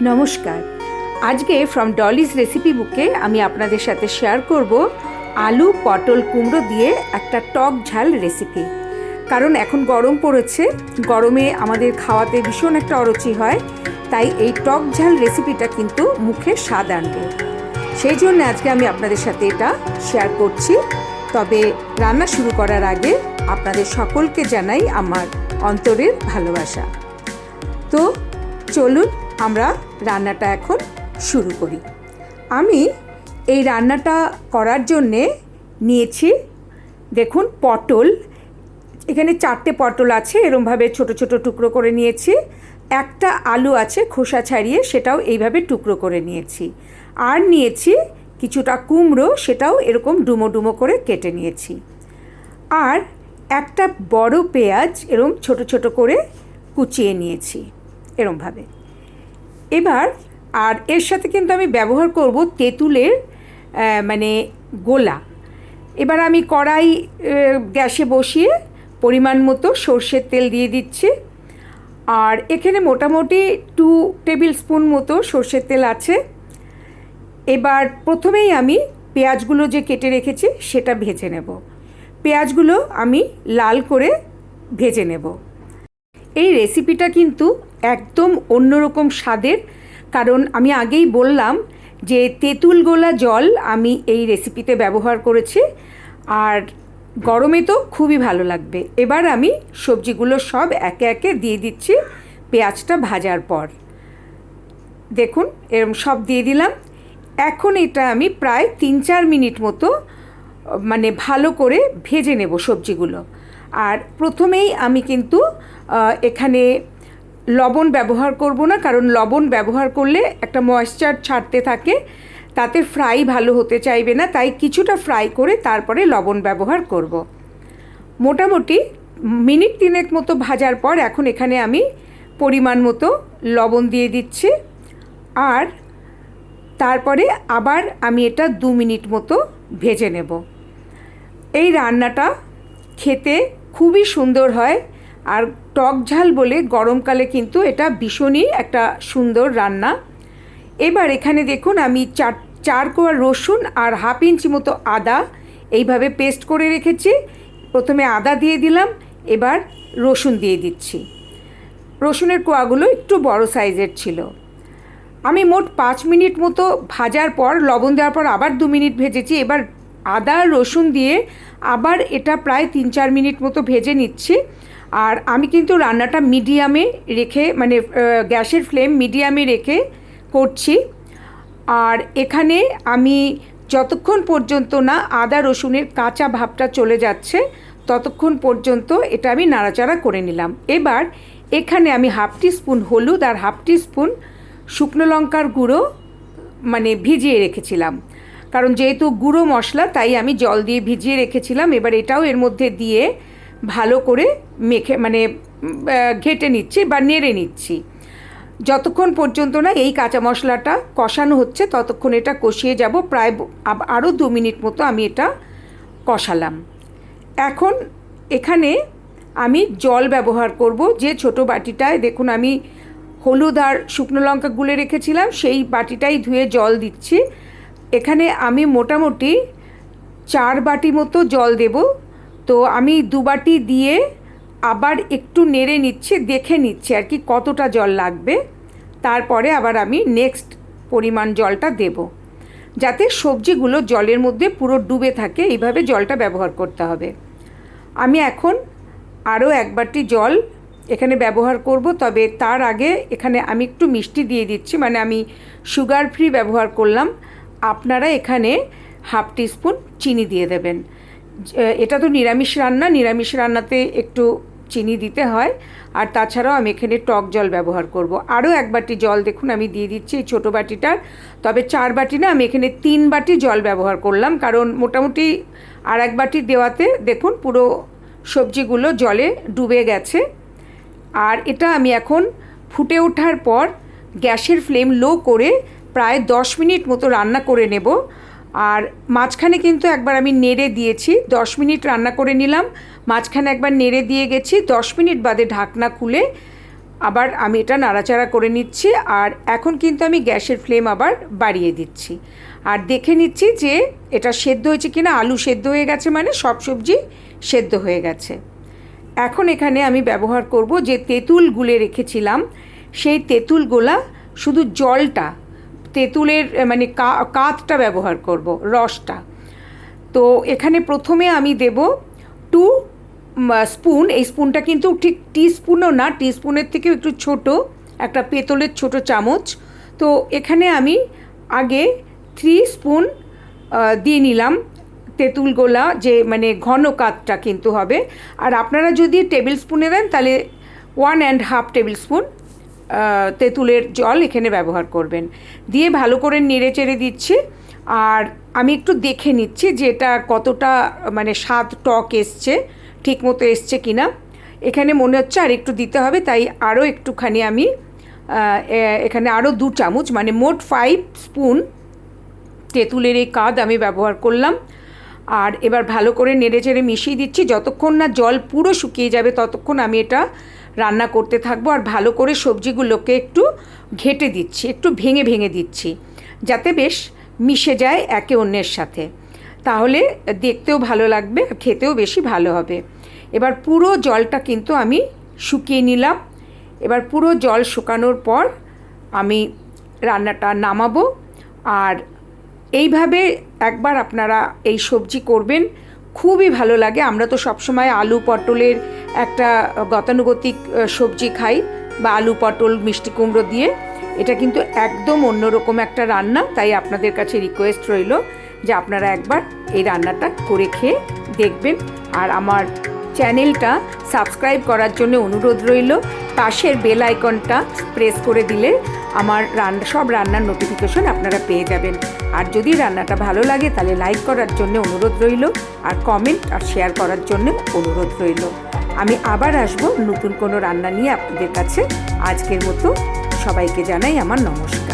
নমস্কার। আজকে from Dolly's recipe বুকে আমি আপনাদের সাথে শেয়ার করব আলু পটল কুমড়ো দিয়ে একটা টক ঝাল রেসিপি। কারণ এখন গরম পড়েছে, গরমে আমাদের খাওয়াতে ভীষণ একটা অরুচি হয়, তাই এই টক ঝাল রেসিপিটা কিন্তু মুখে স্বাদ আনবে। সেই জন্য আজকে আমি আপনাদের সাথে এটা শেয়ার করছি। তবে রান্না শুরু করার আগে আপনাদের সকলকে জানাই আমার অন্তরের ভালোবাসা। তো চলুন আমরা রান্নাটা এখন শুরু করি। আমি এই রান্নাটা করার জন্যে নিয়েছি, দেখুন, পটল। এখানে 4টে পটল আছে, এরমভাবে ছোট ছোট টুকরো করে নিয়েছি। একটা আলু আছে খোসা ছাড়িয়ে, সেটাও এইভাবে টুকরো করে নিয়েছি। আর নিয়েছি কিছুটা কুমড়ো, সেটাও এরকম ডুমো ডুমো করে কেটে নিয়েছি। আর একটা বড় পেঁয়াজ এরম ছোট ছোট করে কুচিয়ে নিয়েছি এরমভাবে। এবার আর এর সাথে কিন্তু আমি ব্যবহার করব তেঁতুলের মানে গোলা। এবার আমি কড়াই গ্যাসে বসিয়ে পরিমাণ মতো সর্ষের তেল দিয়ে দিচ্ছি। আর এখানে মোটামুটি 2 টেবিল স্পুন মতো সর্ষের তেল আছে। এবার প্রথমেই আমি পেঁয়াজগুলো যে কেটে রেখেছি সেটা ভেজে নেব। পেঁয়াজগুলো আমি লাল করে ভেজে নেব। এই রেসিপিটা কিন্তু একদম অন্যরকম স্বাদের, কারণ আমি আগেই বললাম যে তেঁতুল গোলা জল আমি এই রেসিপিতে ব্যবহার করেছি। আর গরমে তো খুবই ভালো লাগবে। এবার আমি সবজিগুলো সব একে একে দিয়ে দিচ্ছি পেঁয়াজটা ভাজার পর। দেখুন এরম সব দিয়ে দিলাম। এখন এটা আমি প্রায় 3-4 মিনিট মতো মানে ভালো করে ভেজে নেব সবজিগুলো। আর প্রথমেই আমি কিন্তু এখানে লবণ ব্যবহার করব না, কারণ লবণ ব্যবহার করলে একটা ময়েশ্চার ছাড়তে থাকে, তাতে ফ্রাই ভালো হতে চাইবে না, তাই কিছুটা ফ্রাই করে তারপরে লবণ ব্যবহার করব। মোটামুটি মিনিট 3 মতো ভাজার পর এখন এখানে আমি পরিমাণ মতো লবণ দিয়ে দিচ্ছি। আর তারপরে আবার আমি এটা 2 মিনিট মতো ভেজে নেব। এই রান্নাটা খেতে খুবই সুন্দর হয়। আর টক ঝাল বলে গরমকালে কিন্তু এটা ভীষণই একটা সুন্দর রান্না। এবার এখানে দেখুন আমি 4 কোয়া রসুন আর হাফ ইঞ্চি মতো আদা এইভাবে পেস্ট করে রেখেছি। প্রথমে আদা দিয়ে দিলাম, এবার রসুন দিয়ে দিচ্ছি। রসুনের কোয়াগুলো একটু বড় সাইজের ছিল। আমি মোট 5 মিনিট মতো ভাজার পর লবণ দেওয়ার পর আবার 2 মিনিট ভেজেছি। এবার আদা রসুন দিয়ে আবার এটা প্রায় 3-4 মিনিট মতো ভেজে নিচ্ছি। আর আমি কিন্তু রান্নাটা মিডিয়ামে রেখে, মানে গ্যাসের ফ্লেম মিডিয়ামে রেখে করছি। আর এখানে আমি যতক্ষণ পর্যন্ত না আদা রসুনের কাঁচা ভাবটা চলে যাচ্ছে ততক্ষণ পর্যন্ত এটা আমি নাড়াচাড়া করে নিলাম। এবার এখানে আমি হাফ টিস্পুন হলুদ আর হাফ টিস্পুন শুকনো লঙ্কার গুঁড়ো মানে ভিজিয়ে রেখেছিলাম, কারণ যেহেতু গুঁড়ো মশলা তাই আমি জল দিয়ে ভিজিয়ে রেখেছিলাম। এবার এটাও এর মধ্যে দিয়ে ভালো করে মেখে মানে ঘেঁটে নিচ্ছি বা নেড়ে নিচ্ছি যতক্ষণ পর্যন্ত না এই কাঁচা মশলাটা কষানো হচ্ছে, ততক্ষণ এটা কষিয়ে যাব। প্রায় আরও 2 মিনিট মতো আমি এটা কষালাম। এখন এখানে আমি জল ব্যবহার করব। যে ছোট বাটিটায় দেখুন আমি হলুদ আর শুকনো লঙ্কা গুলে রেখেছিলাম, সেই বাটিটাই ধুয়ে জল দিচ্ছি। এখানে আমি মোটামুটি 4 বাটি মতো জল দেব। তো আমি 2 বাটি দিয়ে আবার একটু নেড়ে নিচ্ছি, দেখে নিচ্ছি আর কি কতটা জল লাগবে। তারপরে আবার আমি নেক্সট পরিমাণ জলটা দেব, যাতে সবজিগুলো জলের মধ্যে পুরো ডুবে থাকে। এইভাবে জলটা ব্যবহার করতে হবে। আমি এখন আরও 1 বাটি জল এখানে ব্যবহার করব। তবে তার আগে এখানে আমি একটু মিষ্টি দিয়ে দিচ্ছি, মানে আমি সুগার ফ্রি ব্যবহার করলাম। আপনারা এখানে হাফ টিস্পুন চিনি দিয়ে দেবেন। এটা তো নিরামিষ রান্না, নিরামিষ রান্নাতে একটু চিনি দিতে হয়। আর তাছাড়াও আমি এখানে টক জল ব্যবহার করব। আরও 1 বাটি জল দেখুন আমি দিয়ে দিচ্ছি এই ছোটো বাটিটার। তবে 4 বাটি না, আমি এখানে 3 বাটি জল ব্যবহার করলাম, কারণ মোটামুটি আর 1 বাটি দেওয়াতে দেখুন পুরো সবজিগুলো জলে ডুবে গেছে। আর এটা আমি এখন ফুটে ওঠার পর গ্যাসের ফ্লেম লো করে প্রায় 10 মিনিট মতো রান্না করে নেব। আর মাঝখানে কিন্তু একবার আমি নেড়ে দিয়েছি, 10 মিনিট রান্না করে নিলাম, মাঝখানে একবার নেড়ে দিয়ে গেছি। 10 মিনিট বাদে ঢাকনা খুলে আবার আমি এটা নাড়াচাড়া করে নিচ্ছি। আর এখন কিন্তু আমি গ্যাসের ফ্লেম আবার বাড়িয়ে দিচ্ছি আর দেখে নিচ্ছি যে এটা সেদ্ধ হয়েছে কিনা। আলু সেদ্ধ হয়ে গেছে মানে সব সবজি সেদ্ধ হয়ে গেছে। এখন এখানে আমি ব্যবহার করব যে তেঁতুল গুলে রেখেছিলাম, সেই তেঁতুলগুলা, শুধু জলটা, তেঁতুলের মানে কাতটা ব্যবহার করব, রসটা। তো এখানে প্রথমে আমি দেব 2 স্পুন। এই স্পুনটা কিন্তু ঠিক টিস্পুনও না, টিস্পুনের থেকেও একটু ছোট, একটা পেতলের ছোট চামচ। তো এখানে আমি আগে 3 স্পুন দিয়ে নিলাম তেঁতুলগোলা, যে মানে ঘন কাতটা কিন্তু হবে। আর আপনারা যদি টেবিল স্পুনে দেন তাহলে 1.5 টেবিল স্পুন তেঁতুলের জল এখানে ব্যবহার করবেন। দিয়ে ভালো করে নেড়ে চেড়ে দিচ্ছি। আর আমি একটু দেখে নিচ্ছি যে এটা কতটা মানে স্বাদ টক এসছে, ঠিক মতো এসছে কি না। এখানে মনে হচ্ছে আর একটু দিতে হবে, তাই আরও একটুখানি আমি এখানে আরও 2 চামচ মানে মোট 5 স্পুন তেঁতুলের এই কাদ আমি ব্যবহার করলাম। আর এবার ভালো করে নেড়ে চেড়ে মিশিয়ে দিচ্ছি। যতক্ষণ না জল পুরো শুকিয়ে যাবে ততক্ষণ আমি এটা রান্না করতে থাকবো। আর ভালো করে সবজিগুলোকে একটু ঘেঁটে দিচ্ছি, একটু ভেঙে ভেঙে দিচ্ছি, যাতে বেশ মিশে যায় একে অন্যের সাথে। তাহলে দেখতেও ভালো লাগবে, খেতেও বেশি ভালো হবে। এবার পুরো জলটা কিন্তু আমি শুকিয়ে নিলাম। এবার পুরো জল শুকানোর পর আমি রান্নাটা নামাবো। আর এইভাবে একবার আপনারা এই সবজি করবেন, খুবই ভালো লাগে। আমরা তো সবসময় আলু পটলের একটা গতানুগতিক সবজি খাই, বা আলু পটল মিষ্টি কুমড়ো দিয়ে। এটা কিন্তু একদম অন্যরকম একটা রান্না, তাই আপনাদের কাছে রিকোয়েস্ট রইল যে আপনারা একবার এই রান্নাটা করে খেয়ে দেখবেন। আর আমার চ্যানেলটা সাবস্ক্রাইব করার জন্য অনুরোধ রইল। পাশের বেল আইকনটা প্রেস করে দিলে আমার সব রান্নার নোটিফিকেশন আপনারা পেয়ে যাবেন। আর যদি রান্নাটা ভালো লাগে তাহলে লাইক করার জন্য অনুরোধ রইল, আর কমেন্ট আর শেয়ার করার জন্য অনুরোধ রইল। আমি আবার আসবো নতুন কোনো রান্না নিয়ে আপনাদের কাছে। আজকের মতো সবাইকে জানাই আমার নমস্কার।